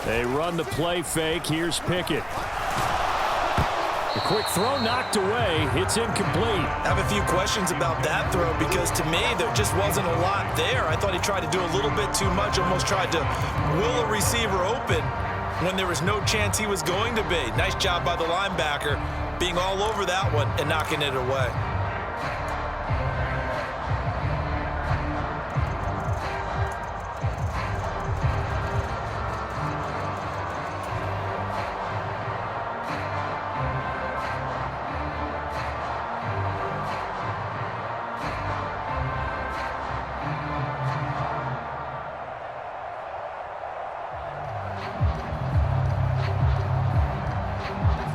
They run the play fake. Here's Pickett. The quick throw knocked away. It's incomplete. I have a few questions about that throw because to me there just wasn't a lot there. I thought he tried to do a little bit too much, almost tried to will a receiver open when there was no chance he was going to be. Nice job by the linebacker being all over that one and knocking it away.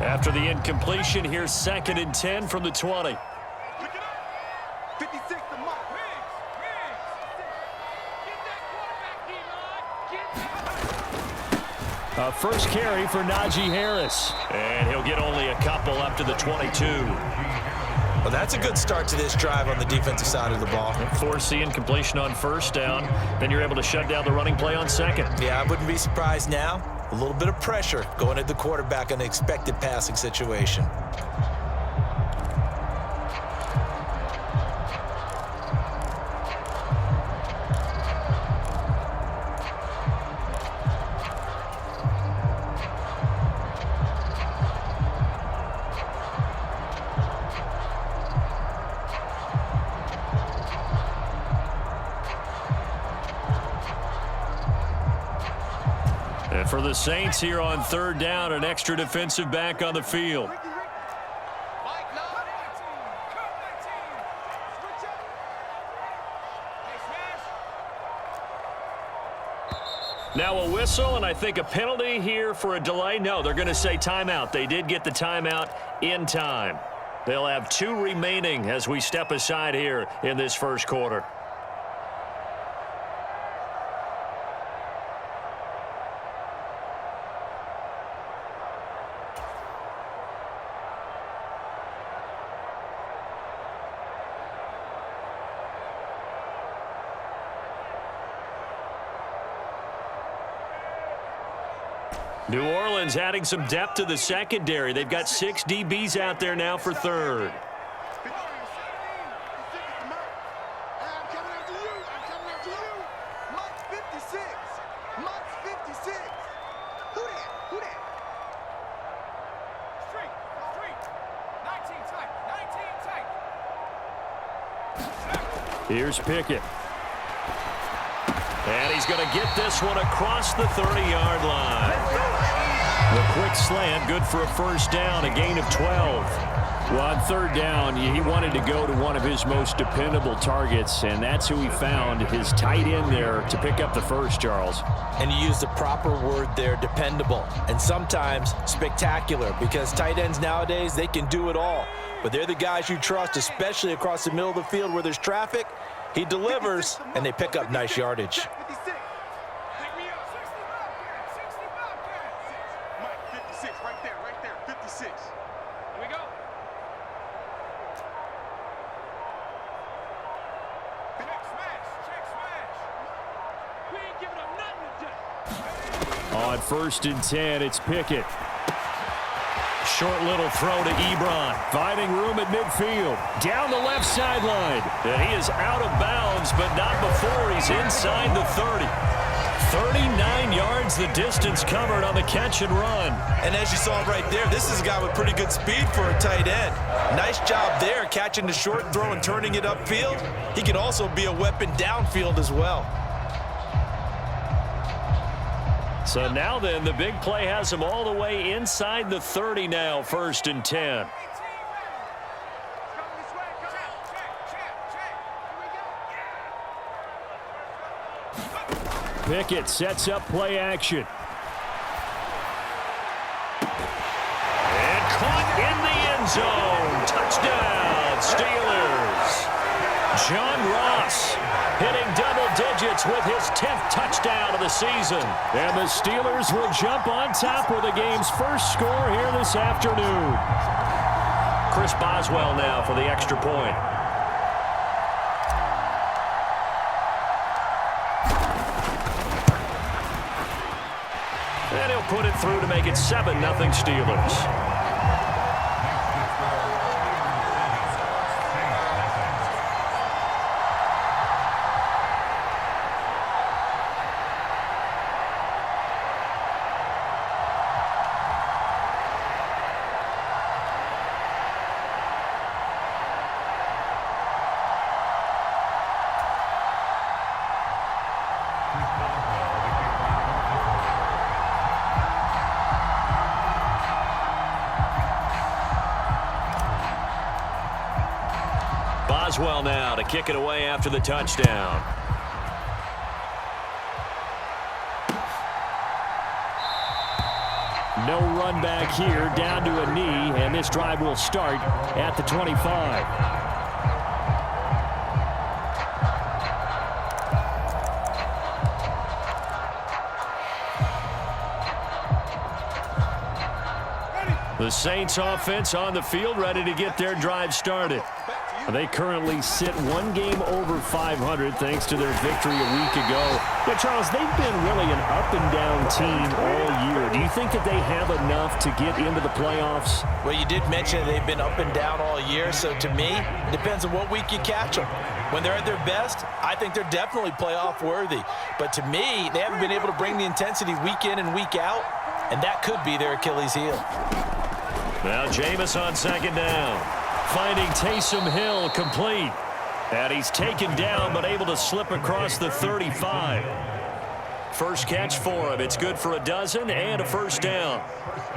After the incompletion, here's 2nd and 10 from the 20. First carry for Najee Harris. And he'll get only a couple up to the 22. Well, that's a good start to this drive on the defensive side of the ball. Force the incompletion on first down. Then you're able to shut down the running play on second. Yeah, I wouldn't be surprised now. A little bit of pressure going at the quarterback in an expected passing situation. And for the Saints here on 3rd down, an extra defensive back on the field. Now a whistle, and I think a penalty here for a delay. No, they're going to say timeout. They did get the timeout in time. They'll have 2 remaining as we step aside here in this first quarter. New Orleans adding some depth to the secondary. They've got 6 DBs out there now for 3rd. Here's Pickett. And he's going to get this one across the 30-yard line. The quick slant, good for a first down, a gain of 12. Well, on 3rd down, he wanted to go to one of his most dependable targets, and that's who he found, his tight end there, to pick up the first, Charles. And you used the proper word there, dependable, and sometimes spectacular, because tight ends nowadays, they can do it all. But they're the guys you trust, especially across the middle of the field where there's traffic. He delivers, and they pick up nice yardage. On 1st and 10, it's Pickett. Short little throw to Ebron. Finding room at midfield. Down the left sideline. And he is out of bounds, but not before he's inside the 30. 39 yards the distance covered on the catch and run. And as you saw right there, this is a guy with pretty good speed for a tight end. Nice job there, catching the short throw and turning it upfield. He can also be a weapon downfield as well. So now then, the big play has him all the way inside the 30 now, 1st and 10. Pickett sets up play action. And caught in the end zone. Touchdown, Steelers. John Ross hitting double digits with his 10th touchdown of the season. And the Steelers will jump on top with the game's first score here this afternoon. Chris Boswell now for the extra point. put it through to make it 7-0 Steelers. Boswell now to kick it away after the touchdown. No run back here, down to a knee, and this drive will start at the 25. The Saints offense on the field, ready to get their drive started. They currently sit one game over 500 thanks to their victory a week ago. Yeah, Charles, they've been really an up-and-down team all year. Do you think that they have enough to get into the playoffs? Well, you did mention they've been up and down all year, so to me, it depends on what week you catch them. When they're at their best, I think they're definitely playoff worthy. But to me, they haven't been able to bring the intensity week in and week out, and that could be their Achilles heel. Now Jameis on second down. Finding Taysom Hill complete. And he's taken down but able to slip across the 35. First catch for him. It's good for a dozen and a first down.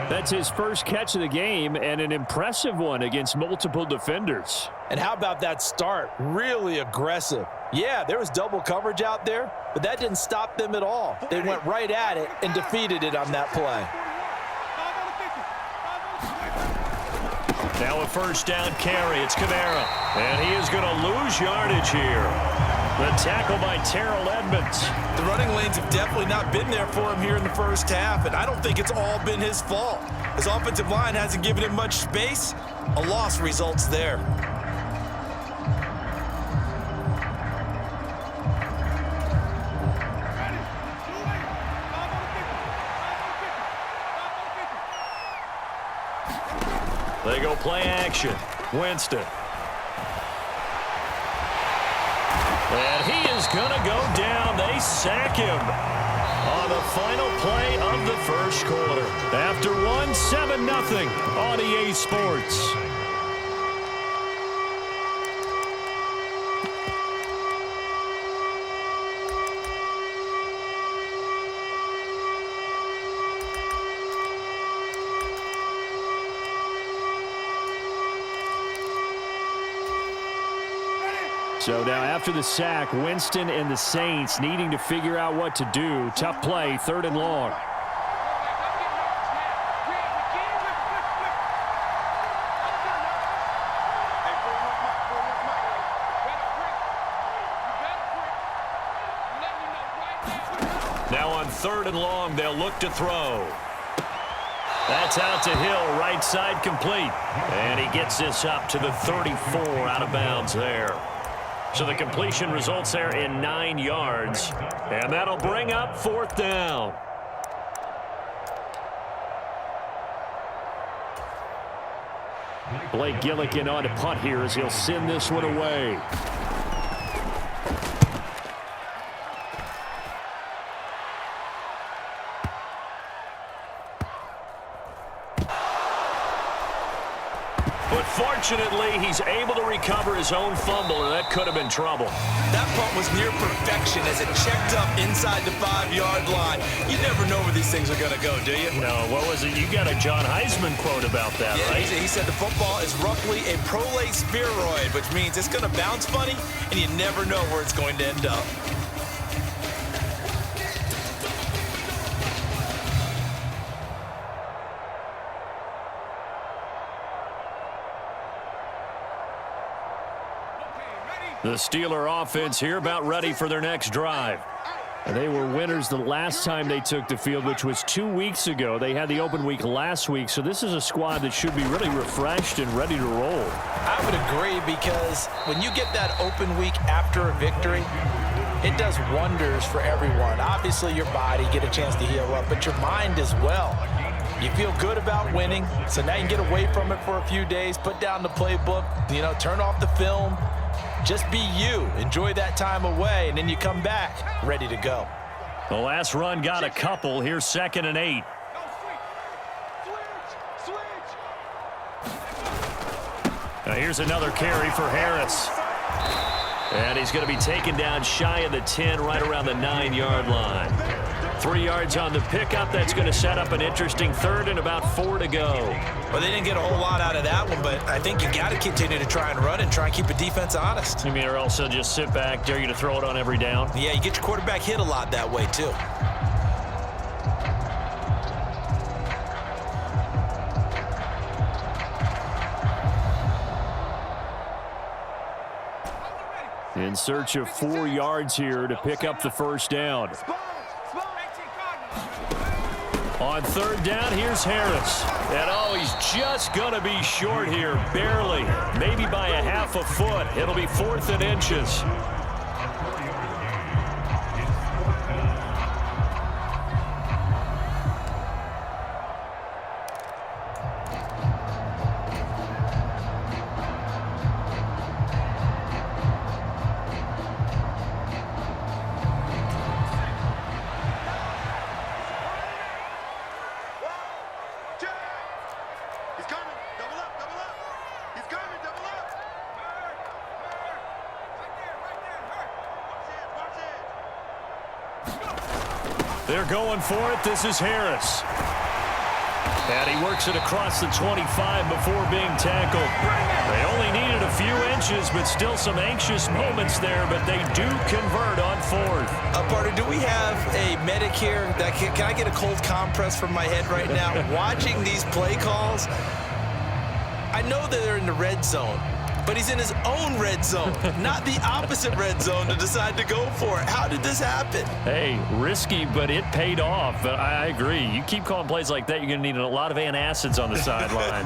That's his first catch of the game and an impressive one against multiple defenders. And how about that start? Really aggressive. Yeah, there was double coverage out there, but that didn't stop them at all. They went right at it and defeated it on that play. Now a first down carry. It's Kamara. And he is going to lose yardage here. The tackle by Terrell Edmonds. The running lanes have definitely not been there for him here in the first half, and I don't think it's all been his fault. His offensive line hasn't given him much space. A loss results there. They go play action. Winston. And he is going to go down. They sack him on the final play of the first quarter. After one, 7-0 on EA Sports. So now after the sack, Winston and the Saints needing to figure out what to do. Tough play, 3rd and long. Now on 3rd and long, they'll look to throw. That's out to Hill, right side complete. And he gets this up to the 34, out of bounds there. So the completion results there in 9 yards. And that'll bring up 4th down. Blake Gillikin on to punt here as he'll send this one away. Fortunately, he's able to recover his own fumble, and that could have been trouble. That punt was near perfection as it checked up inside the 5-yard line. You never know where these things are going to go, do you? No, what was it? You got a John Heisman quote about that, yeah, right? He said the football is roughly a prolate spheroid, which means it's going to bounce funny, and you never know where it's going to end up. The Steeler offense here about ready for their next drive. And they were winners the last time they took the field, which was 2 weeks ago. They had the open week last week, so this is a squad that should be really refreshed and ready to roll. I would agree, because when you get that open week after a victory, it does wonders for everyone. Obviously, your body, get a chance to heal up, but your mind as well. You feel good about winning, so now you can get away from it for a few days, put down the playbook, turn off the film. Just be you. Enjoy that time away, and then you come back ready to go. The last run got a couple. Here's 2nd and 8. Now here's another carry for Harris. And he's going to be taken down shy of the 10, right around the 9-yard line. 3 yards on the pickup. That's going to set up an interesting 3rd and about 4 to go. Well, they didn't get a whole lot out of that one, but I think you got to continue to try and run and try and keep the defense honest. You mean, or also just sit back, dare you to throw it on every down? Yeah, you get your quarterback hit a lot that way, too. In search of 4 yards here to pick up the first down. On 3rd down, here's Harris. And he's just going to be short here, barely. Maybe by a half a foot. It'll be 4th and inches. They're going for it. This is Harris. And he works it across the 25 before being tackled. They only needed a few inches, but still some anxious moments there, but they do convert on 4th. Partner, do we have a medic here? Can I get a cold compress from my head right now? Watching these play calls, I know that they're in the red zone, but he's in his own red zone, not the opposite red zone to decide to go for it. How did this happen? Hey, risky, but it paid off. I agree. You keep calling plays like that, you're going to need a lot of antacids on the sideline.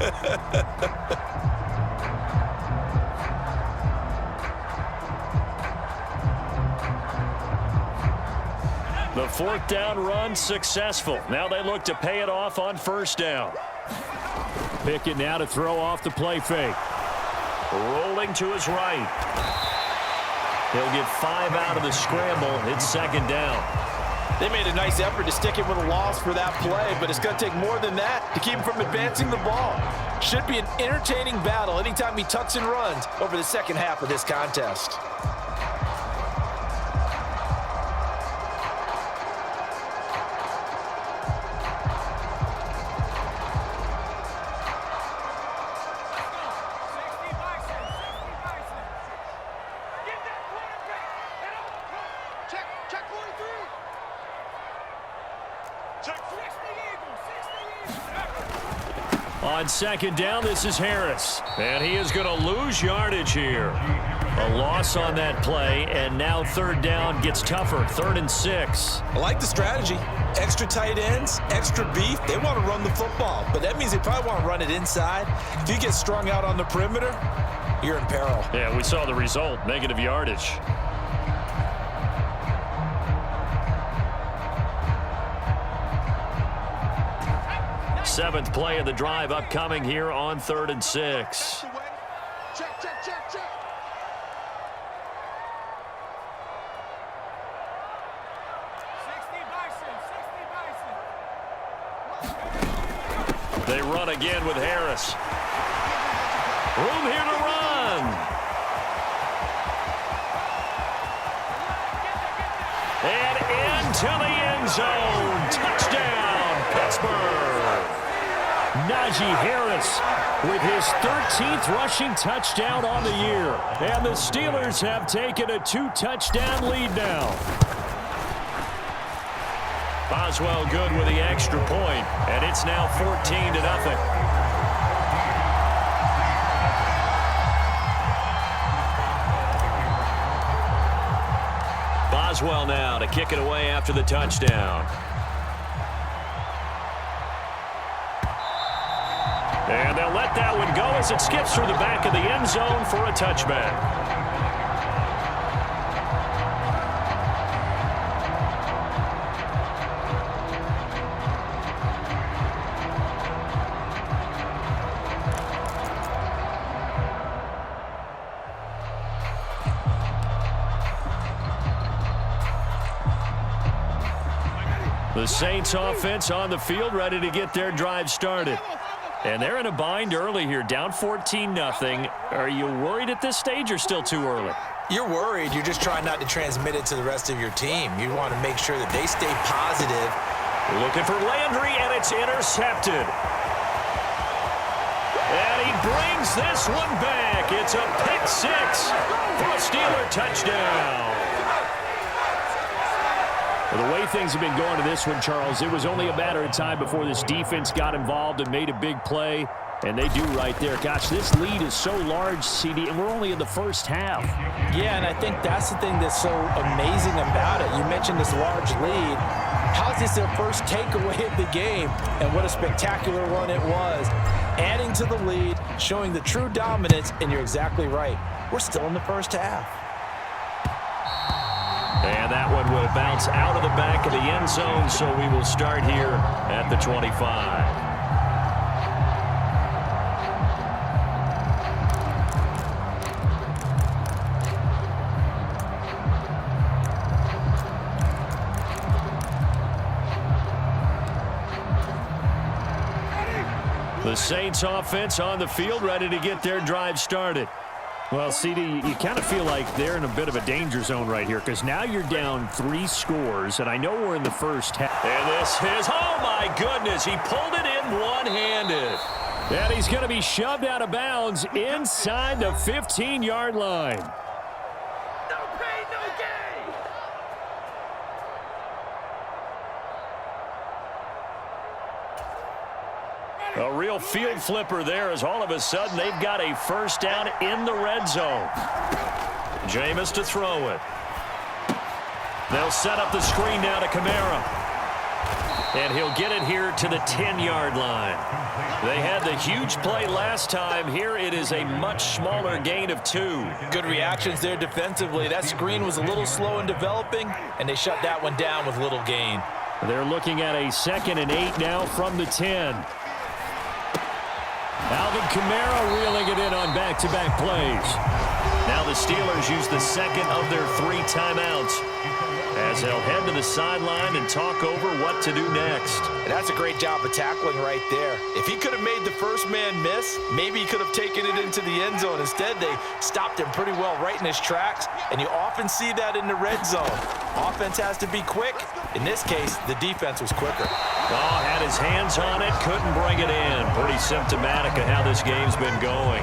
The 4th down run successful. Now they look to pay it off on 1st down. Pickett now to throw off the play fake. Rolling to his right. He'll get 5 out of the scramble. It's 2nd down. They made a nice effort to stick him with a loss for that play, but it's going to take more than that to keep him from advancing the ball. Should be an entertaining battle anytime he tucks and runs over the second half of this contest. On 2nd down, this is Harris. And he is going to lose yardage here. A loss on that play, and now 3rd down gets tougher. 3rd and 6. I like the strategy. Extra tight ends, extra beef. They want to run the football, but that means they probably want to run it inside. If you get strung out on the perimeter, you're in peril. Yeah, we saw the result. Negative yardage. Seventh play of the drive upcoming here on 3rd and 6. Check. They run again with Harris. Room here to run. And into the end zone. Touchdown, Pittsburgh. Najee Harris with his 13th rushing touchdown on the year. And the Steelers have taken a 2-touchdown lead now. Boswell good with the extra point, and it's now 14-0. Boswell now to kick it away after the touchdown. And they'll let that one go as it skips through the back of the end zone for a touchback. The Saints offense on the field, ready to get their drive started. And they're in a bind early here, down 14-0. Are you worried at this stage or still too early? You're worried. You're just trying not to transmit it to the rest of your team. You want to make sure that they stay positive. Looking for Landry, and it's intercepted. And he brings this one back. It's a pick six for a Steeler touchdown. Well, the way things have been going to this one, Charles, it was only a matter of time before this defense got involved and made a big play, and they do right there. Gosh, this lead is so large, CD, and we're only in the first half. Yeah, and I think that's the thing that's so amazing about it. You mentioned this large lead. How is this their first takeaway of the game? And what a spectacular one it was. Adding to the lead, showing the true dominance, and you're exactly right. We're still in the first half. And that one will bounce out of the back of the end zone, so we will start here at the 25. The Saints offense on the field, ready to get their drive started. Well, CD, you kind of feel like they're in a bit of a danger zone right here because now you're down 3 scores, and I know we're in the first half. And this is, oh my goodness, he pulled it in one-handed. And he's going to be shoved out of bounds inside the 15-yard line. A real field flipper there as all of a sudden they've got a first down in the red zone. Jameis to throw it. They'll set up the screen now to Kamara. And he'll get it here to the 10-yard line. They had the huge play last time. Here it is a much smaller gain of 2. Good reactions there defensively. That screen was a little slow in developing, and they shut that one down with little gain. They're looking at a 2nd and 8 now from the 10. Alvin Kamara reeling it in on back-to-back plays. Now the Steelers use the second of their 3 timeouts as they'll head to the sideline and talk over what to do next. And that's a great job of tackling right there. If he could have made the first man miss, maybe he could have taken it into the end zone. Instead, they stopped him pretty well right in his tracks, and you often see that in the red zone. Offense has to be quick. In this case, the defense was quicker. Oh, had his hands on it, couldn't bring it in. Pretty symptomatic of how this game's been going.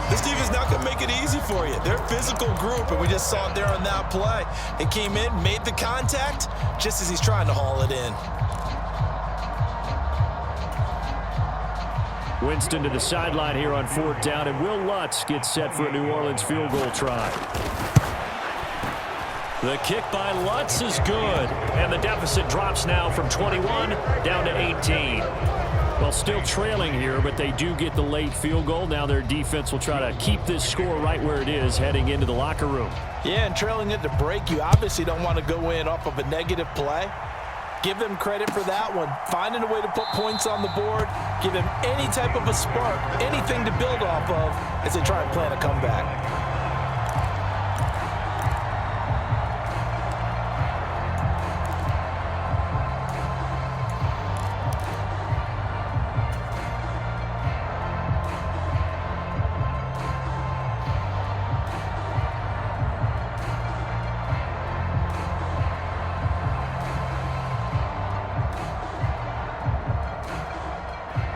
This defense not going to make it easy for you. They're a physical group, and we just saw it there on that play. It came in, made the contact, just as he's trying to haul it in. Winston to the sideline here on 4th down, and Will Lutz gets set for a New Orleans field goal try. The kick by Lutz is good, and the deficit drops now from 21 down to 18. Well, still trailing here, but they do get the late field goal. Now their defense will try to keep this score right where it is heading into the locker room. Yeah, and trailing it to break, you obviously don't want to go in off of a negative play. Give them credit for that one. Finding a way to put points on the board, give them any type of a spark, anything to build off of as they try and plan a comeback.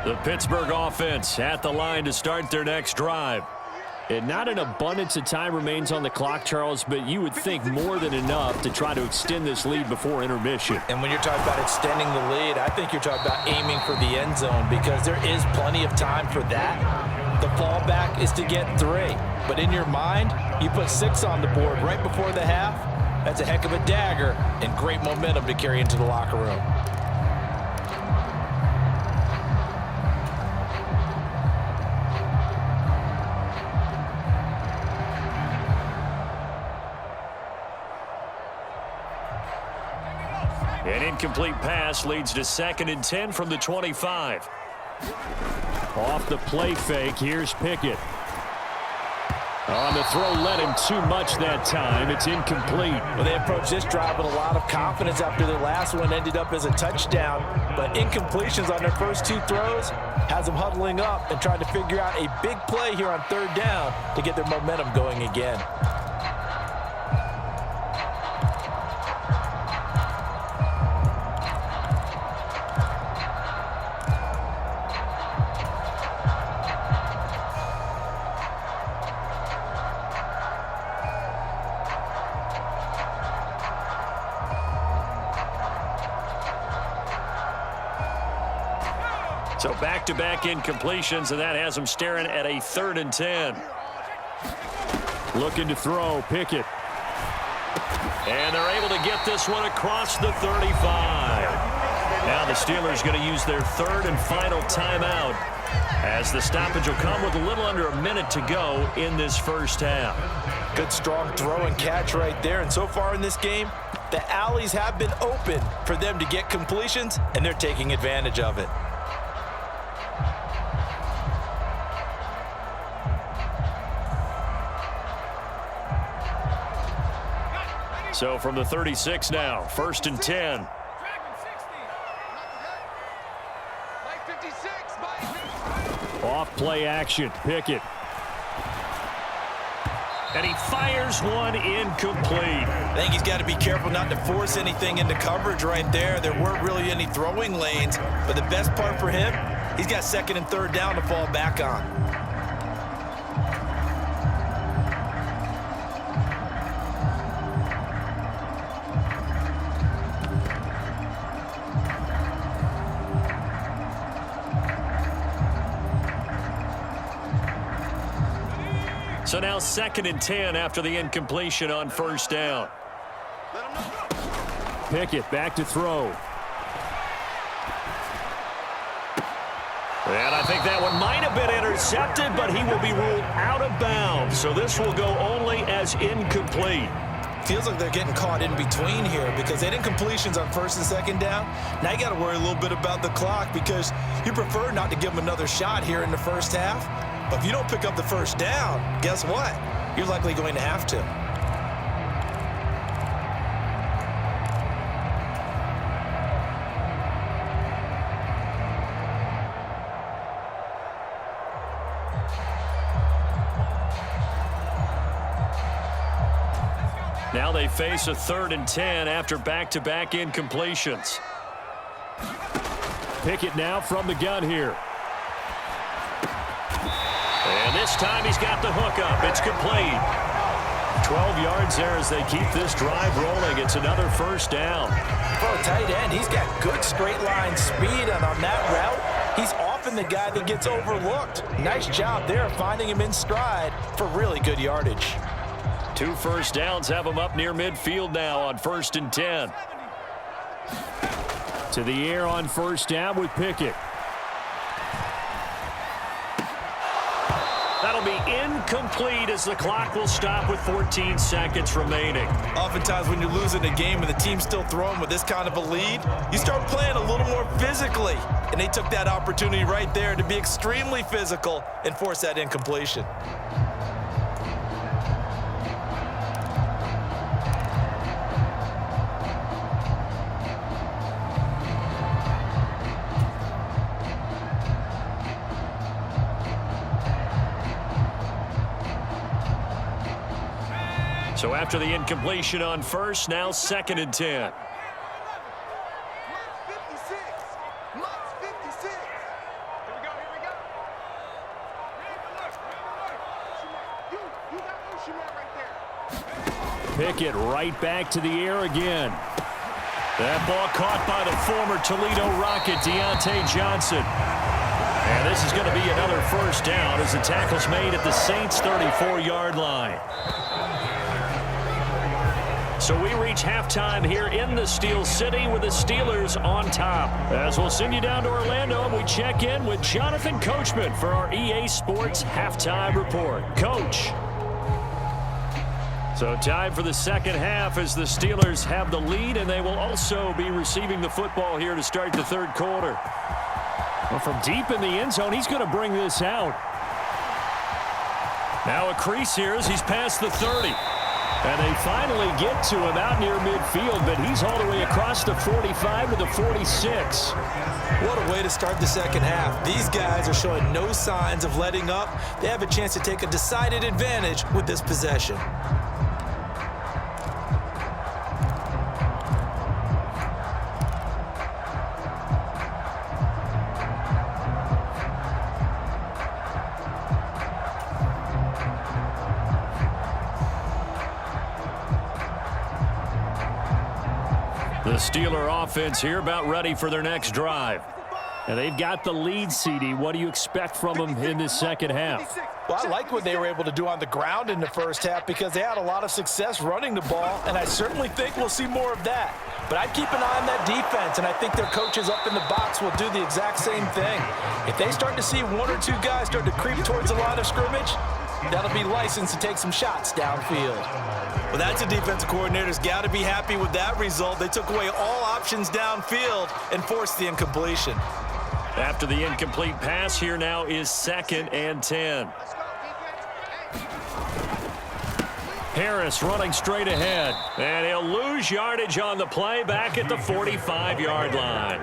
The Pittsburgh offense at the line to start their next drive. And not an abundance of time remains on the clock, Charles, but you would think more than enough to try to extend this lead before intermission. And when you're talking about extending the lead, I think you're talking about aiming for the end zone because there is plenty of time for that. The fallback is to get 3. But in your mind, you put 6 on the board right before the half. That's a heck of a dagger and great momentum to carry into the locker room. An incomplete pass leads to 2nd and 10 from the 25. Off the play fake, here's Pickett. On the throw, led him too much that time. It's incomplete. Well, they approached this drive with a lot of confidence after their last one ended up as a touchdown. But incompletions on their first two throws has them huddling up and trying to figure out a big play here on third down to get their momentum going again. So back-to-back incompletions, and that has them staring at a 3rd and 10. Looking to throw, Pickett. And they're able to get this one across the 35. Now the Steelers going to use their 3rd and final timeout as the stoppage will come with a little under a minute to go in this first half. Good strong throw and catch right there. And so far in this game, the alleys have been open for them to get completions, and they're taking advantage of it. So from the 36 now, 1st and 10. Off play action, Pickett. And he fires one incomplete. I think he's got to be careful not to force anything into coverage right there. There weren't really any throwing lanes, but the best part for him, he's got 2nd and 3rd down to fall back on. So now 2nd and 10 after the incompletion on 1st down. Pickett back to throw. And I think that one might have been intercepted, but he will be ruled out of bounds. So this will go only as incomplete. Feels like they're getting caught in between here because they had incompletions on 1st and 2nd down. Now you got to worry a little bit about the clock because you prefer not to give them another shot here in the first half. But if you don't pick up the 1st down, guess what? You're likely going to have to. Now they face a 3rd and 10 after back-to-back incompletions. Pickett now from the gun here. And this time he's got the hook up. It's complete. 12 yards there as they keep this drive rolling. It's another 1st down. For a tight end, he's got good straight line speed, and on that route, he's often the guy that gets overlooked. Nice job there finding him in stride for really good yardage. 2 1st downs have him up near midfield now on 1st and 10. To the air on 1st down with Pickett. That'll be incomplete as the clock will stop with 14 seconds remaining. Oftentimes when you're losing a game and the team's still throwing with this kind of a lead, you start playing a little more physically. And they took that opportunity right there to be extremely physical and force that incompletion. So after the incompletion on 1st, now 2nd and 10. Pickett right back to the air again. That ball caught by the former Toledo Rocket, Deontay Johnson. And this is going to be another 1st down as the tackle's made at the Saints' 34-yard line. So we reach halftime here in the Steel City with the Steelers on top. As we'll send you down to Orlando and we check in with Jonathan Coachman for our EA Sports Halftime Report. Coach. So time for the 2nd half as the Steelers have the lead, and they will also be receiving the football here to start the 3rd quarter. Well, from deep in the end zone, he's going to bring this out. Now a crease here as he's past the 30. And they finally get to him out near midfield, but he's all the way across the 45 to the 46. What a way to start the second half. These guys are showing no signs of letting up. They have a chance to take a decided advantage with this possession. The Steeler offense here about ready for their next drive. And they've got the lead, CD. What do you expect from them in this second half? Well, I like what they were able to do on the ground in the first half because they had a lot of success running the ball, and I certainly think we'll see more of that. But I'd keep an eye on that defense, and I think their coaches up in the box will do the exact same thing. If they start to see one or two guys start to creep towards the line of scrimmage, that'll be licensed to take some shots downfield. Well, that's a defensive coordinator's got to be happy with that result. They took away all options downfield and forced the incompletion. After the incomplete pass, here now is 2nd and 10. Harris running straight ahead. And he'll lose yardage on the play back at the 45-yard line.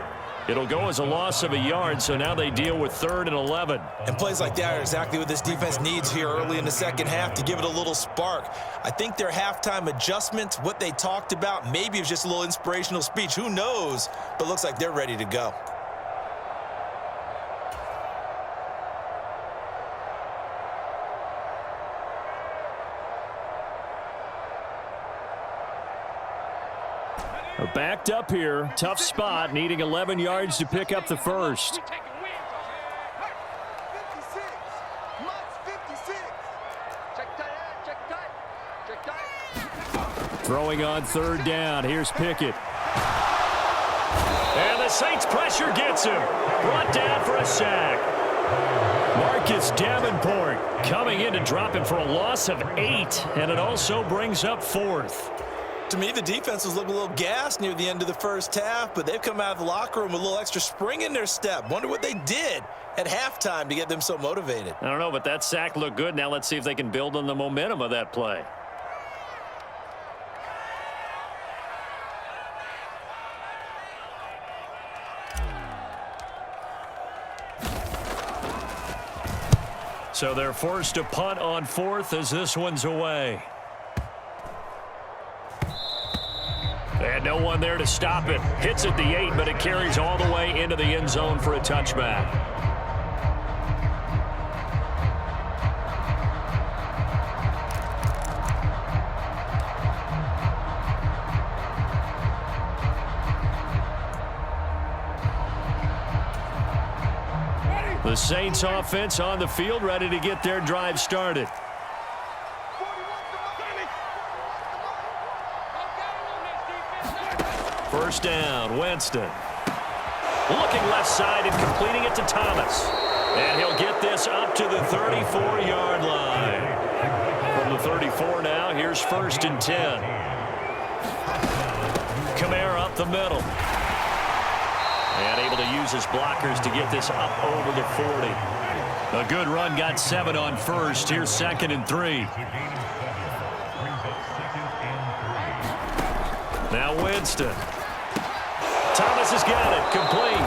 It'll go as a loss of a yard, so now they deal with 3rd and 11. And plays like that are exactly what this defense needs here early in the second half to give it a little spark. I think their halftime adjustment, what they talked about, maybe it was just a little inspirational speech. Who knows? But looks like they're ready to go. Backed up here. Tough spot, needing 11 yards to pick up the first. Throwing on 3rd down. Here's Pickett. And the Saints pressure gets him. Brought down for a sack. Marcus Davenport coming in to drop him for a loss of 8. And it also brings up 4th. To me, the defense was looking a little gassed near the end of the first half, but they've come out of the locker room with a little extra spring in their step. Wonder what they did at halftime to get them so motivated. I don't know, but that sack looked good. Now let's see if they can build on the momentum of that play. So they're forced to punt on 4th as this one's away. And no one there to stop it. Hits at the 8, but it carries all the way into the end zone for a touchback. The Saints offense on the field, ready to get their drive started. First down, Winston. Looking left side and completing it to Thomas. And he'll get this up to the 34-yard line. From the 34 now, here's 1st and 10. Kamara up the middle. And able to use his blockers to get this up over the 40. A good run, got 7 on 1st. Here's 2nd and 3. Now Winston. Thomas has got it, complete.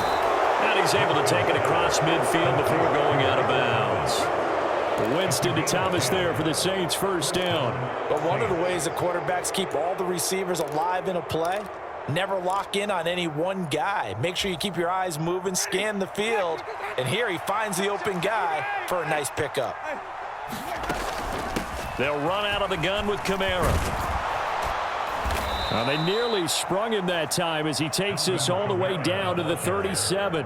And he's able to take it across midfield before going out of bounds. Winston to Thomas there for the Saints' first down. But one of the ways the quarterbacks keep all the receivers alive in a play, never lock in on any one guy. Make sure you keep your eyes moving, scan the field. And here he finds the open guy for a nice pickup. They'll run out of the gun with Kamara. They nearly sprung him that time as he takes this all the way down to the 37.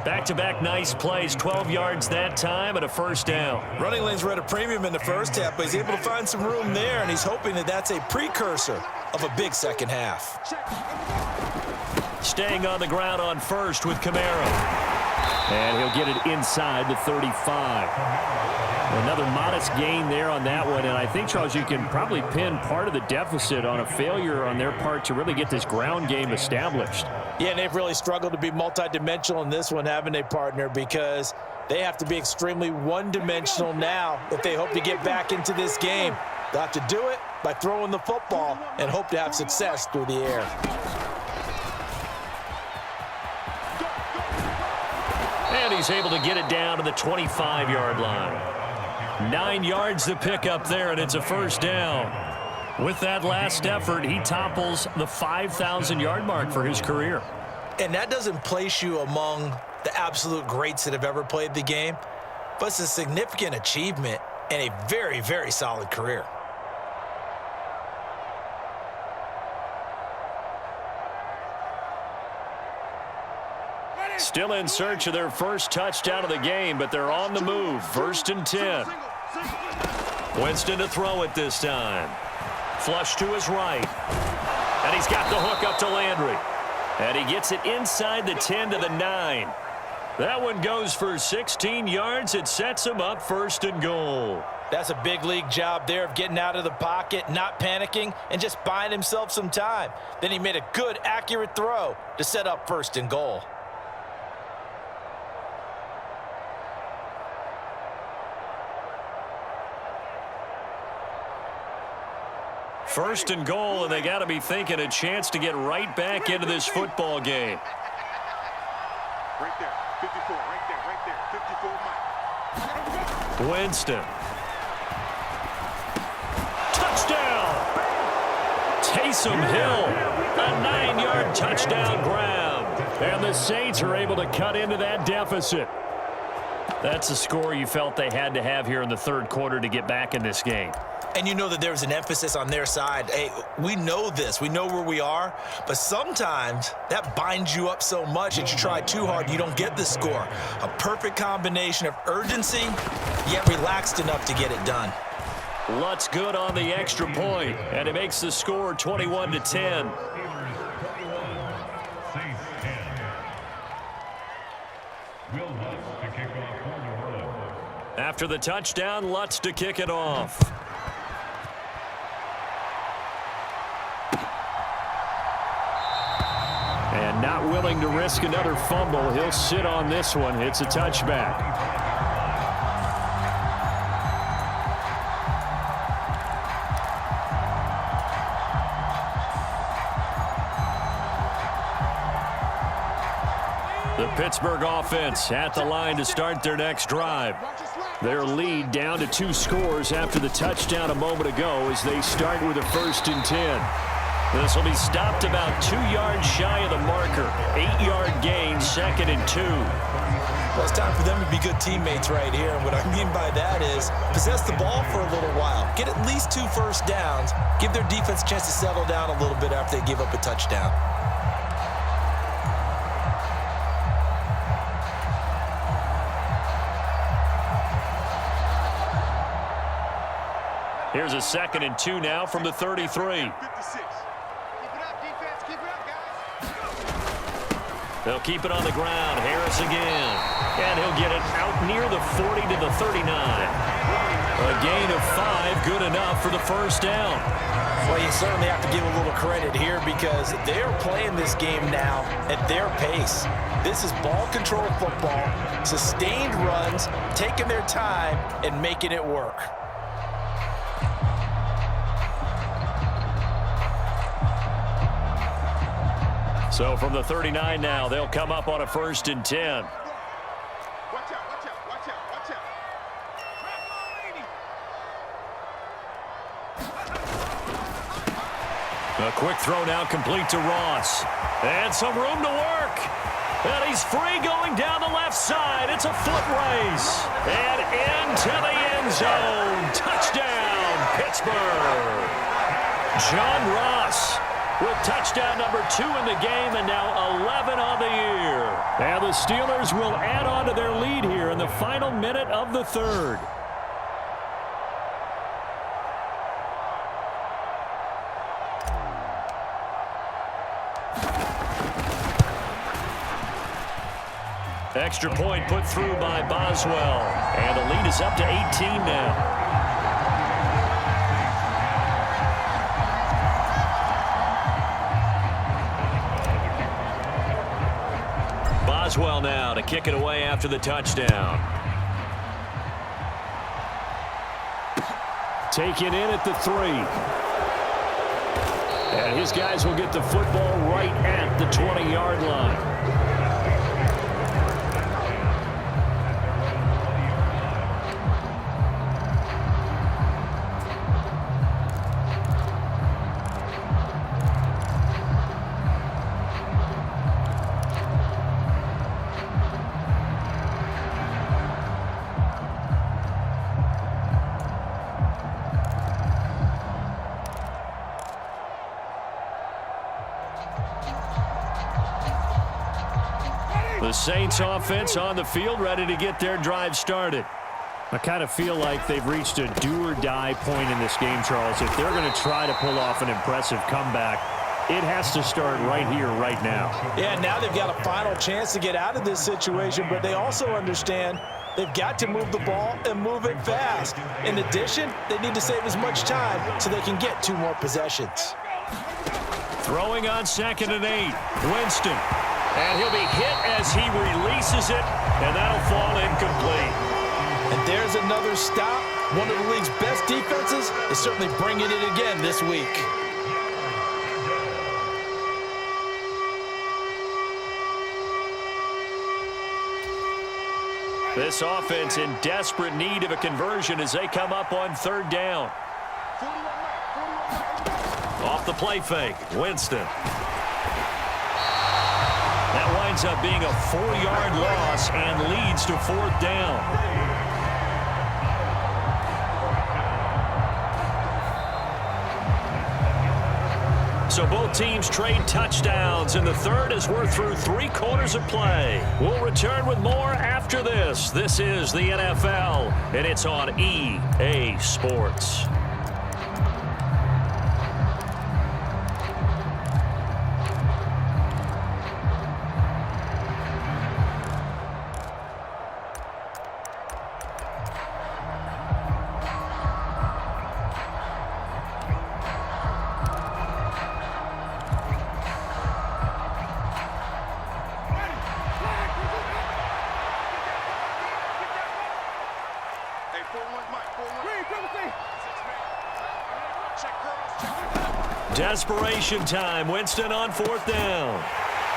Back-to-back nice plays, 12 yards that time and a first down. Running lanes were at a premium in the first half, but he's able to find some room there, and he's hoping that that's a precursor of a big second half. Staying on the ground on 1st with Kamara. And he'll get it inside the 35. Another modest gain there on that one, and I think, Charles, you can probably pin part of the deficit on a failure on their part to really get this ground game established. Yeah, and they've really struggled to be multidimensional in this one, haven't they, partner? Because They have to be extremely one-dimensional now if they hope to get back into this game. They'll have to do it by throwing the football and hope to have success through the air. And he's able to get it down to the 25-yard line. 9 yards to pick up there, and it's a first down. With that last effort, he topples the 5,000-yard mark for his career. And that doesn't place you among the absolute greats that have ever played the game, but it's a significant achievement and a very, very solid career. Still in search of their first touchdown of the game, but they're on the move. 1st and 10. Winston to throw it this time. Flush to his right. And he's got the hook up to Landry. And he gets it inside the 10 to the 9. That one goes for 16 yards. It sets him up 1st and goal. That's a big league job there of getting out of the pocket, not panicking, and just buying himself some time. Then he made a good, accurate throw to set up 1st and goal. First and goal, and they got to be thinking a chance to get right back into this football game. Right there, 54, right there, 54, Mike. Winston. Touchdown! Taysom Hill, a 9-yard touchdown grab. And the Saints are able to cut into that deficit. That's a score you felt they had to have here in the 3rd quarter to get back in this game. And you know that there's an emphasis on their side. Hey, we know this. We know where we are. But sometimes that binds you up so much that you try too hard and you don't get the score. A perfect combination of urgency, yet relaxed enough to get it done. Lutz good on the extra point, and it makes the score 21-10. After the touchdown, Lutz to kick it off. And not willing to risk another fumble. He'll sit on this one. It's a touchback. The Pittsburgh offense at the line to start their next drive. Their lead down to 2 scores after the touchdown a moment ago as they start with a 1st and 10. This will be stopped about 2 yards shy of the marker. 8-yard gain, 2nd and 2. Well, it's time for them to be good teammates right here. And what I mean by that is possess the ball for a little while. Get at least 2 first downs. Give their defense a chance to settle down a little bit after they give up a touchdown. Here's a 2nd and 2 now from the 33. They'll keep it on the ground. Harris again. And he'll get it out near the 40 to the 39. A gain of 5, good enough for the first down. Well, you certainly have to give a little credit here because they're playing this game now at their pace. This is ball control football, sustained runs, taking their time and making it work. So from the 39 now, they'll come up on a 1st and 10. Watch out, watch out, watch out, watch out. A quick throw now complete to Ross. And some room to work. And he's free going down the left side. It's a foot race. And into the end zone. Touchdown, Pittsburgh. John Ross with touchdown number 2 in the game and now 11 on the year. And the Steelers will add on to their lead here in the final minute of the 3rd. Extra point put through by Boswell. And the lead is up to 18 now. Boswell now to kick it away after the touchdown. Taken in at the 3. And his guys will get the football right at the 20-yard line. The Saints offense on the field, ready to get their drive started. I kind of feel like they've reached a do-or-die point in this game, Charles. If they're going to try to pull off an impressive comeback, it has to start right here, right now. Yeah, now they've got a final chance to get out of this situation, but they also understand they've got to move the ball and move it fast. In addition, they need to save as much time so they can get 2 more possessions. Throwing on 2nd and 8, Winston. And he'll be hit as he releases it, and that'll fall incomplete. And there's another stop. One of the league's best defenses is certainly bringing it again this week. This offense in desperate need of a conversion as they come up on 3rd down. Off the play fake, Winston. That winds up being a 4-yard loss and leads to 4th down. So both teams trade touchdowns in the 3rd as we're through 3 quarters of play. We'll return with more after this. This is the NFL, and it's on EA Sports. Desperation time. Winston on 4th down.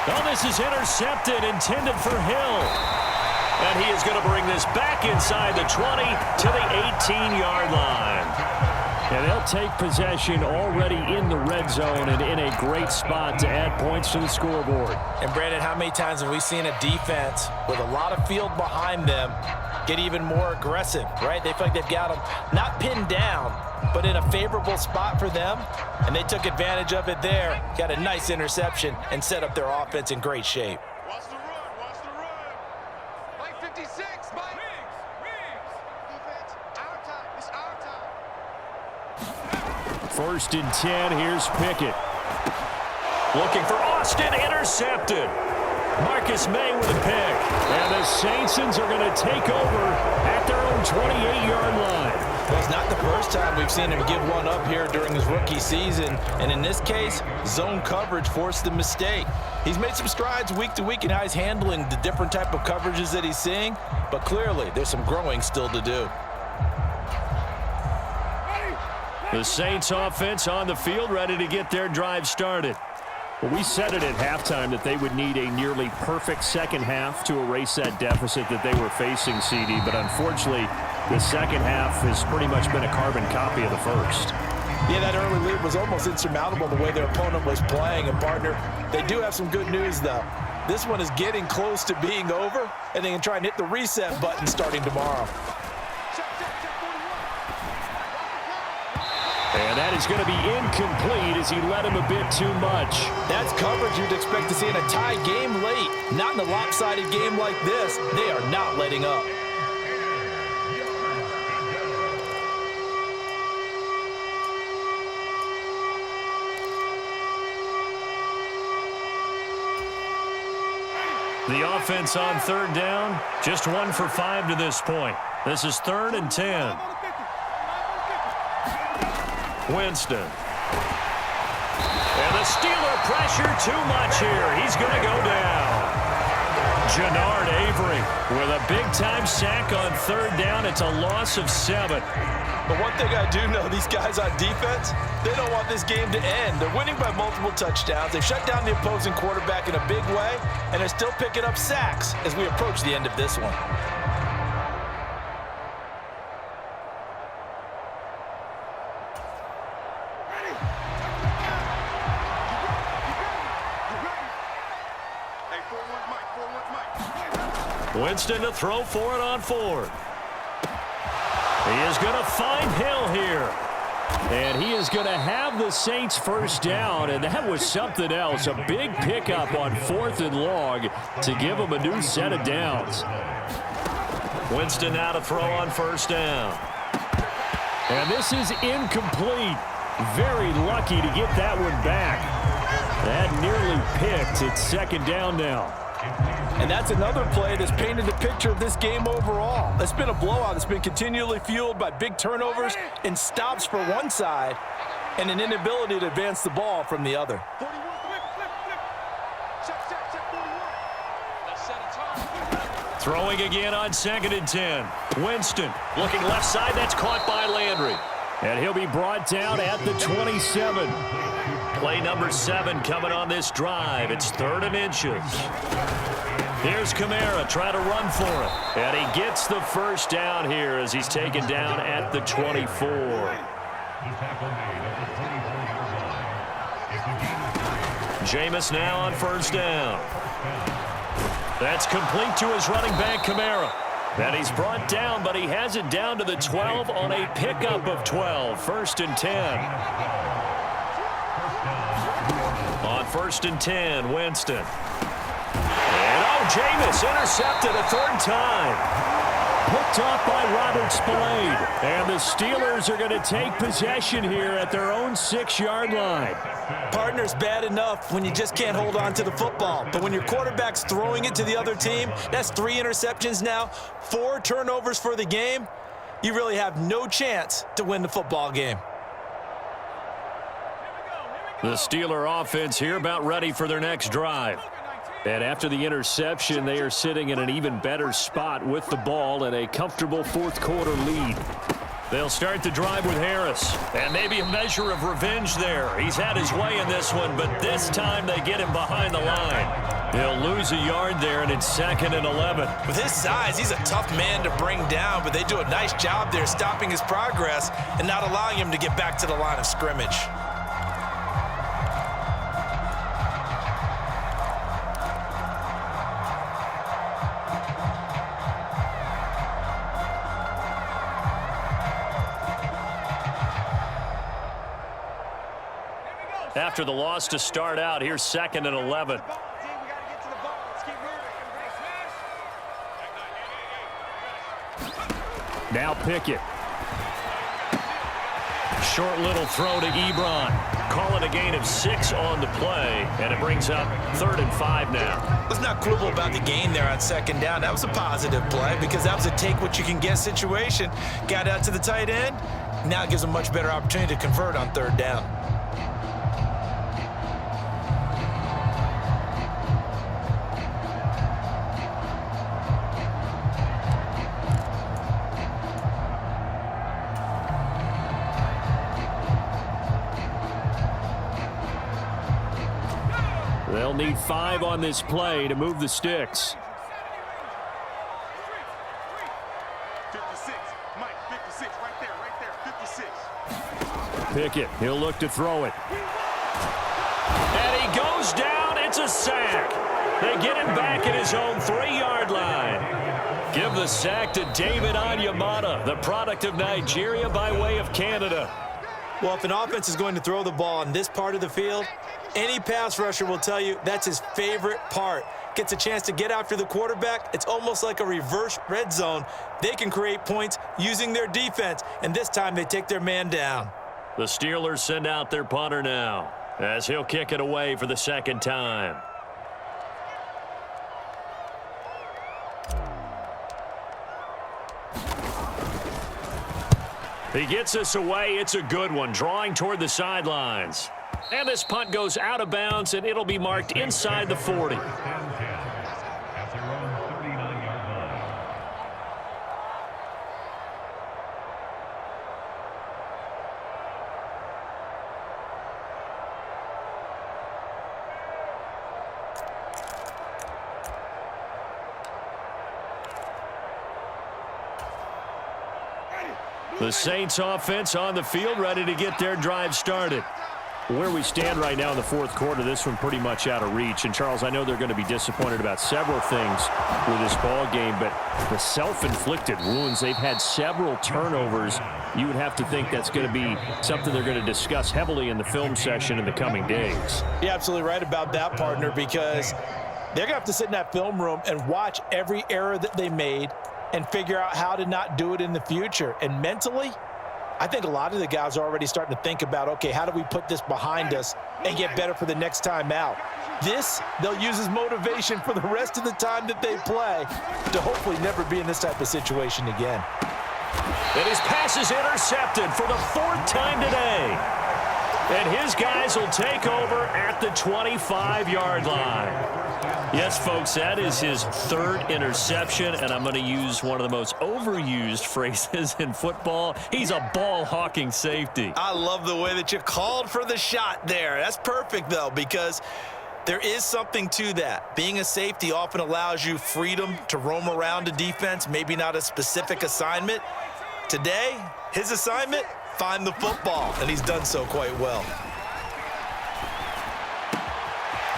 Oh, this is intercepted, intended for Hill. And he is going to bring this back inside the 20 to the 18-yard line. And they'll take possession already in the red zone and in a great spot to add points to the scoreboard. And, Brandon, how many times have we seen a defense with a lot of field behind them get even more aggressive, right? They feel like they've got them not pinned down, but in a favorable spot for them, and they took advantage of it there. Got a nice interception and set up their offense in great shape. Watch the run, watch the run. Mike 56, Mike. Riggs. Defense, our time, it's our time. 1st and 10, here's Pickett. Looking for Austin, intercepted. Marcus May with a pick. And the Saints are going to take over at their own 28-yard line. Well, it's not the first time we've seen him give one up here during his rookie season. And in this case, zone coverage forced the mistake. He's made some strides week to week in how he's handling the different type of coverages that he's seeing. But clearly, there's some growing still to do. The Saints offense on the field, ready to get their drive started. Well, we said it at halftime that they would need a nearly perfect second half to erase that deficit that they were facing, CD. But unfortunately, the second half has pretty much been a carbon copy of the first. Yeah, that early lead was almost insurmountable the way their opponent was playing. And, partner, they do have some good news, though. This one is getting close to being over, and they can try and hit the reset button starting tomorrow. And that is going to be incomplete as he led him a bit too much. That's coverage you'd expect to see in a tie game late. Not in a lopsided game like this. They are not letting up. The offense on 3rd down, just 1 for 5 to this point. This is 3rd and 10. Winston. And the Steeler pressure too much here. He's going to go down. Genard Avery with a big-time sack on third down. It's a loss of 7. But one thing I do know, these guys on defense, they don't want this game to end. They're winning by multiple touchdowns. They've shut down the opposing quarterback in a big way, and they're still picking up sacks as we approach the end of this one. Winston to throw for it on 4th. He is going to find Hill here. And he is going to have the Saints first down, and that was something else. A big pickup on 4th and long to give him a new set of downs. Winston now to throw on first down. And this is incomplete. Very lucky to get that one back. That nearly picked. It's second down now. And that's another play that's painted the picture of this game overall. It's been a blowout. It's been continually fueled by big turnovers and stops for one side and an inability to advance the ball from the other. Throwing again on 2nd and 10. Winston looking left side. That's caught by Landry. And he'll be brought down at the 27. Play number 7 coming on this drive. It's 3rd and inches. Here's Kamara trying to run for it. And he gets the first down here as he's taken down at the 24. Jameis now on first down. That's complete to his running back, Kamara. And he's brought down, but he has it down to the 12 on a pickup of 12. 1st and 10. On 1st and 10, Winston. And Jameis intercepted a 3rd time. Picked off by Robert Spillane. And the Steelers are going to take possession here at their own 6-yard line. Partner's bad enough when you just can't hold on to the football. But when your quarterback's throwing it to the other team, that's 3 interceptions now, 4 turnovers for the game. You really have no chance to win the football game. The Steeler offense here about ready for their next drive. And after the interception, they are sitting in an even better spot with the ball and a comfortable 4th quarter lead. They'll start the drive with Harris. And maybe a measure of revenge there. He's had his way in this one, but this time they get him behind the line. They'll lose a yard there, and it's 2nd and 11. With his size, he's a tough man to bring down, but they do a nice job there stopping his progress and not allowing him to get back to the line of scrimmage. After the loss to start out, here's 2nd and 11. Now Pickett. Short little throw to Ebron. Call it a gain of 6 on the play, and it brings up 3rd and 5 now. Let's not quibble about the gain there on 2nd down. That was a positive play because that was a take-what-you-can-get situation. Got out to the tight end. Now it gives a much better opportunity to convert on 3rd down. They'll need 5 on this play to move the sticks. 56, Mike, 56, right there, 56. Pickett, he'll look to throw it. And he goes down. It's a sack. They get him back at his own 3-yard line. Give the sack to David Onyemata, the product of Nigeria by way of Canada. Well, if an offense is going to throw the ball in this part of the field, any pass rusher will tell you that's his favorite part. Gets a chance to get after the quarterback. It's almost like a reverse red zone. They can create points using their defense, and this time they take their man down. The Steelers send out their punter now as he'll kick it away for the 2nd time. He gets us away. It's a good one, drawing toward the sidelines. And this punt goes out of bounds, and it'll be marked inside the 40. The Saints offense on the field, ready to get their drive started. Where we stand right now in the fourth quarter, this one pretty much out of reach. And, Charles, I know they're going to be disappointed about several things with this ball game, but the self-inflicted wounds, they've had several turnovers. You would have to think that's going to be something they're going to discuss heavily in the film session in the coming days. You're absolutely right about that, partner, because they're going to have to sit in that film room and watch every error that they made and figure out how to not do it in the future. And mentally, I think a lot of the guys are already starting to think about, okay, how do we put this behind us and get better for the next time out? This, they'll use as motivation for the rest of the time that they play to hopefully never be in this type of situation again. And his pass is intercepted for the fourth time today. And his guys will take over at the 25-yard line. Yes, folks, that is his third interception, and I'm going to use one of the most overused phrases in football. He's a ball-hawking safety. I love the way that you called for the shot there. That's perfect, though, because there is something to that. Being a safety often allows you freedom to roam around a defense, maybe not a specific assignment. Today, his assignment, find the football, and he's done so quite well.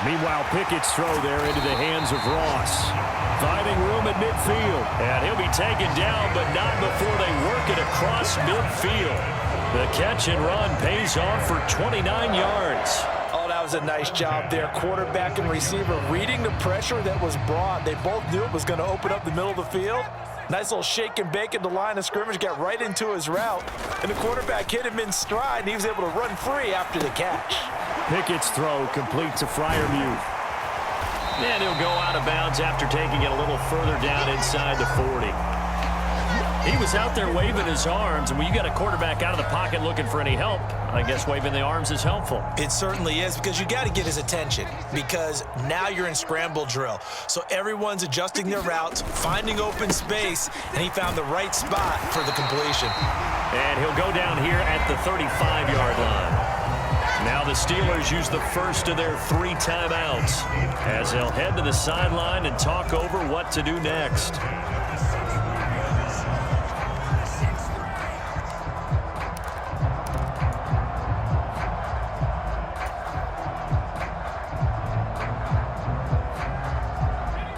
Meanwhile, Pickett's throw there into the hands of Ross. Finding room at midfield. And he'll be taken down, but not before they work it across midfield. The catch and run pays off for 29 yards. Oh, that was a nice job there. Quarterback and receiver reading the pressure that was brought. They both knew it was going to open up the middle of the field. Nice little shake and bake at the line of scrimmage, got right into his route. And the quarterback hit him in stride, and he was able to run free after the catch. Pickett's throw complete to Freiermuth. And he'll go out of bounds after taking it a little further down inside the 40. He was out there waving his arms, and when you got a quarterback out of the pocket looking for any help, I guess waving the arms is helpful. It certainly is, because you got to get his attention, because now you're in scramble drill. So everyone's adjusting their routes, finding open space, and he found the right spot for the completion. And he'll go down here at the 35-yard line. Now the Steelers use the first of their 3 timeouts as they'll head to the sideline and talk over what to do next.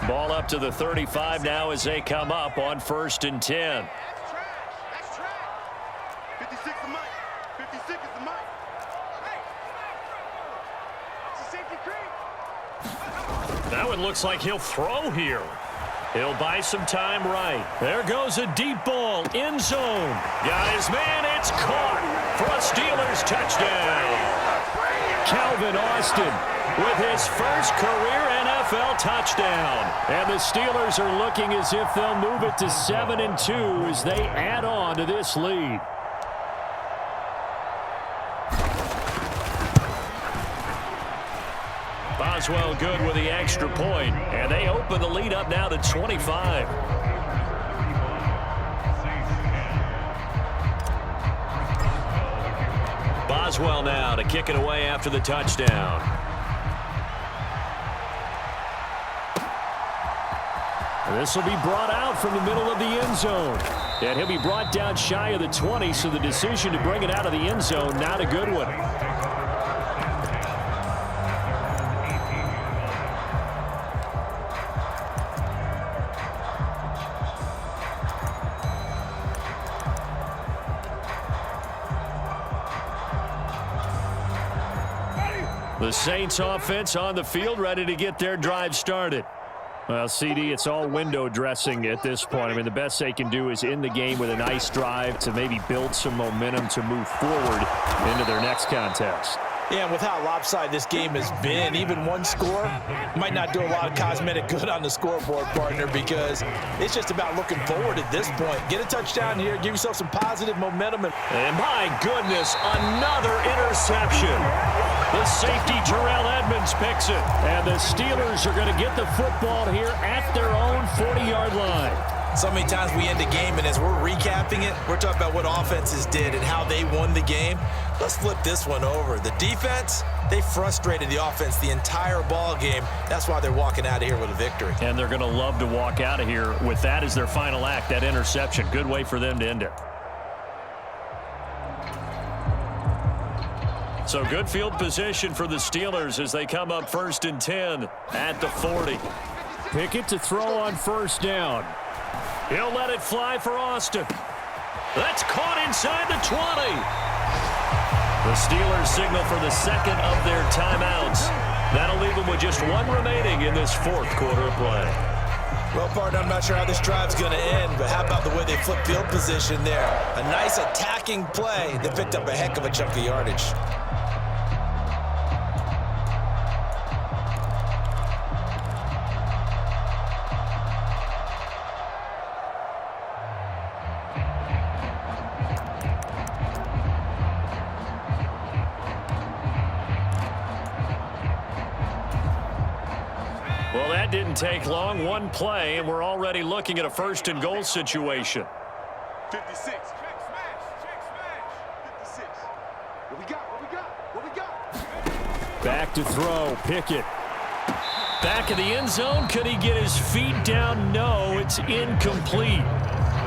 Ball up to the 35 now as they come up on 1st and 10. That's trash. 56 is Mike. 56 is the Mike. Hey. It's a safety cream. That one looks like he'll throw here. He'll buy some time right. There goes a deep ball, end zone. Guys, man, it's caught for a Steelers touchdown. Calvin Austin with his first career NFL touchdown. And the Steelers are looking as if they'll move it to 7-2 as they add on to this lead. Boswell good with the extra point, and they open the lead up now to 25. Boswell now to kick it away after the touchdown. This will be brought out from the middle of the end zone. And he'll be brought down shy of the 20, so the decision to bring it out of the end zone, not a good one. The Saints offense on the field ready to get their drive started. Well, CD, it's all window dressing at this point. I mean, the best they can do is end the game with a nice drive to maybe build some momentum to move forward into their next contest. Yeah, and with how lopsided this game has been, even one score might not do a lot of cosmetic good on the scoreboard, partner, because it's just about looking forward at this point. Get a touchdown here, give yourself some positive momentum. And my goodness, another interception. The safety, Terrell Edmonds, picks it. And the Steelers are going to get the football here at their own 40-yard line. So many times we end a game, and as we're recapping it, we're talking about what offenses did and how they won the game. Let's flip this one over. The defense, they frustrated the offense the entire ball game. That's why they're walking out of here with a victory. And they're going to love to walk out of here with that as their final act, that interception. Good way for them to end it. So good field position for the Steelers as they come up 1st and 10 at the 40. Pickett to throw on 1st down. He'll let it fly for Austin. That's caught inside the 20. The Steelers signal for the second of their timeouts. That'll leave them with just one remaining in this 4th quarter of play. Well, partner, I'm not sure how this drive's going to end, but how about the way they flip field position there? A nice attacking play that picked up a heck of a chunk of yardage. Well, that didn't take long. One play, and we're already looking at a 1st and goal situation. 56. Check smash. Check smash. 56. What we got? What we got? What we got? Back to throw. Pickett. Back in the end zone. Could he get his feet down? No, it's incomplete.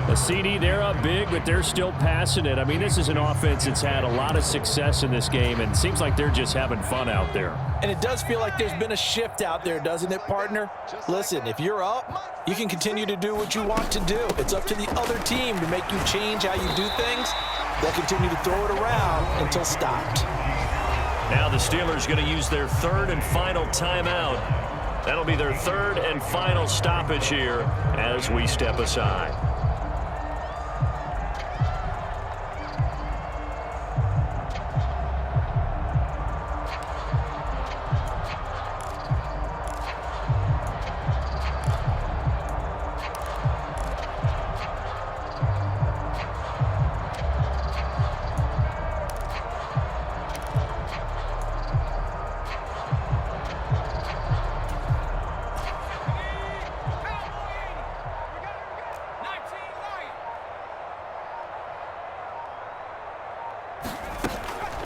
A CD, they're up big, but they're still passing it. I mean, this is an offense that's had a lot of success in this game, and it seems like they're just having fun out there. And it does feel like there's been a shift out there, doesn't it, partner? Listen, if you're up, you can continue to do what you want to do. It's up to the other team to make you change how you do things. They'll continue to throw it around until stopped. Now the Steelers going to use their 3rd and final timeout. That'll be their 3rd and final stoppage here as we step aside.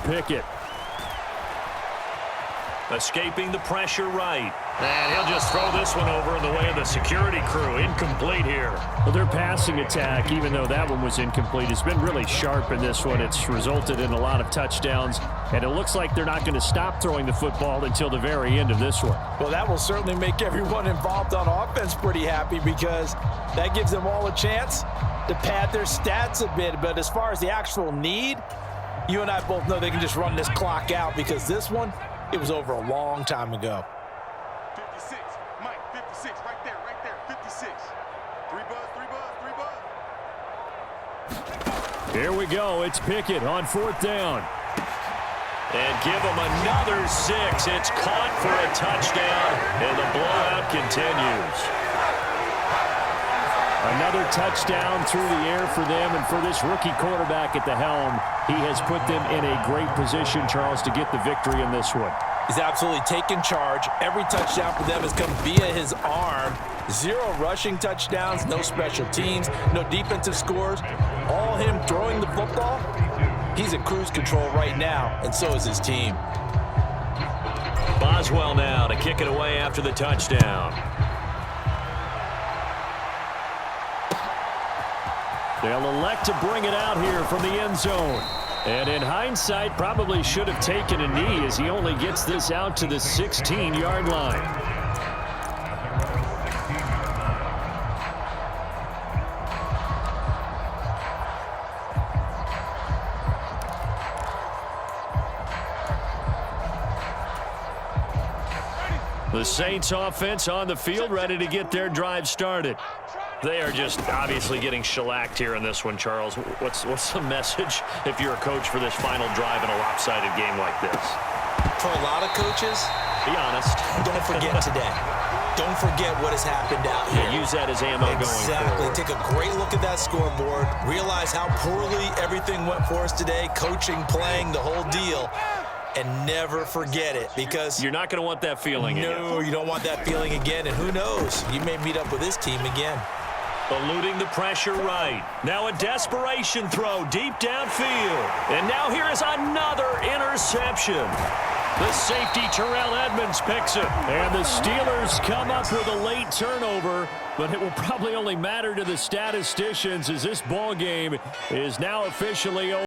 Pickett. Escaping the pressure right. And he'll just throw this one over in the way of the security crew. Incomplete here. Well, their passing attack, even though that one was incomplete, has been really sharp in this one. It's resulted in a lot of touchdowns, and it looks like they're not going to stop throwing the football until the very end of this one. Well, that will certainly make everyone involved on offense pretty happy because that gives them all a chance to pad their stats a bit. But as far as the actual need, you and I both know they can just run this clock out because this one, it was over a long time ago. 56. Mike, 56. Right there, 56. 3 buzz. Here we go. It's Pickett on 4th down. And give him another 6. It's caught for a touchdown, and the blowout continues. Another touchdown through the air for them, and for this rookie quarterback at the helm, he has put them in a great position, Charles, to get the victory in this one. He's absolutely taken charge. Every touchdown for them has come via his arm. 0 rushing touchdowns, no special teams, no defensive scores. All him throwing the football. He's in cruise control right now, and so is his team. Boswell now to kick it away after the touchdown. They'll elect to bring it out here from the end zone. And in hindsight, probably should have taken a knee as he only gets this out to the 16-yard line. The Saints offense on the field, ready to get their drive started. They are just obviously getting shellacked here in this one, Charles. What's the message if you're a coach for this final drive in a lopsided game like this? For a lot of coaches, be honest. Don't forget today. Don't forget what has happened out here. Yeah, use that as ammo going forward. Exactly. Take a great look at that scoreboard. Realize how poorly everything went for us today. Coaching, playing, the whole deal. And never forget it, because you're not going to want that feeling again. No, you don't want that feeling again. And who knows? You may meet up with this team again. Eluding the pressure right. Now a desperation throw deep downfield. And now here is another interception. The safety, Terrell Edmonds, picks it. And the Steelers come up with a late turnover, but it will probably only matter to the statisticians as this ball game is now officially over.